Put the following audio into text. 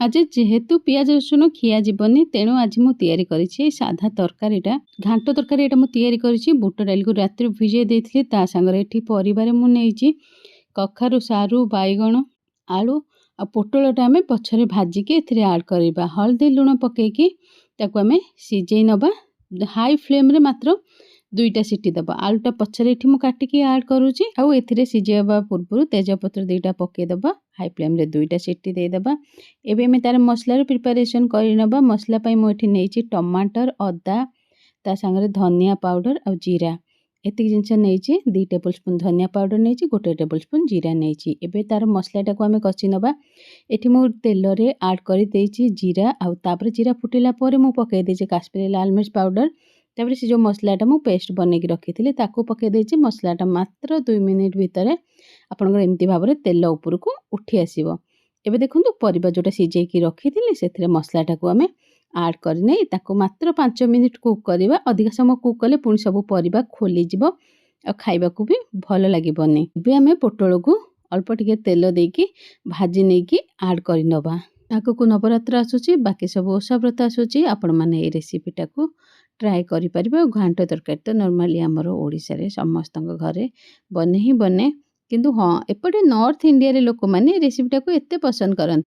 आज जेहेतु पियाज रसुण खिया जीवनी तेणु आज मु तैयारी करिछि साधा तरकारीटा घांट तरकारी एटा मु तैयारी करिछि। बुट डाली को राति भिजे देइथिलि ता संगे एठी परिबार मु नेइछि कखारु सारू बैगण आलू आ पोटलटा आमे पछरे भाजिके एथिरे ऐड करिबा। हल्दी लुण पकेइकी ताकू आमे सिझेई नबा हाई फ्लेम रे मात्र 2टा सीटी दबा। आलूटा पछरे एठी मु काटिकी ऐड करूछि आउ एथिरे सिझेबा पूर्व तेजपत्र 2टा पके दबा हाई फ्लेम रे 2टा सीटी दे दबा। एबे में तार मसला रे प्रिपरेशन करि नबा। मसला पई मु एठी नेइछि टमाटर अदा ता संगे धनिया पाउडर आ जीरा एतिक जिनस नेइछि 2 टेबल स्पून धनिया पाउडर नेइछि 1 टेबल स्पून जीरा नेइछि। एबे तार मसलाटा को आमे कछि नबा। एठी मु तेल रे ऐड करि देइछि जीरा आ तापर जीरा फुटिला परे मु पके देइछि काश्मीरी लाल मिर्च पाउडर तापर से जो मसलाटा मु पेस्ट बनेकी रखिथिले ताको पके देइछि। मसलाटा मात्र 2 मिनिट भितरे आपनकर एमती भाबरे तेल ऊपर को उठी आसीबो। एबे देखंतु परिबा जोटा सिझेकी रखिथिले सेथिरे मसलाटा को आमे ऐड करने ताको मात्र 5 मिनिट कुक करबा। अधिक समय कुक कले पुनी सब परिबा खोली जिवो आ खाइबा को भी भलो लागिबोनी। एबे आमे पोटल को अल्प टिके तेल देकी भाजी नेकी ऐड करि नबा। आगको नवरात्र आसुची बाकी सब ओषा व्रत आसुची आपण माने ए रेसिपीटा को ट्राए करि परिबे। घांट तरकारी तो नॉर्मली हमर ओडिसा रे समस्त घरे बने ही बने किंतु हाँ एपटे नॉर्थ इंडिया रे लोक माने रेसिपीटा को एते पसंद करन।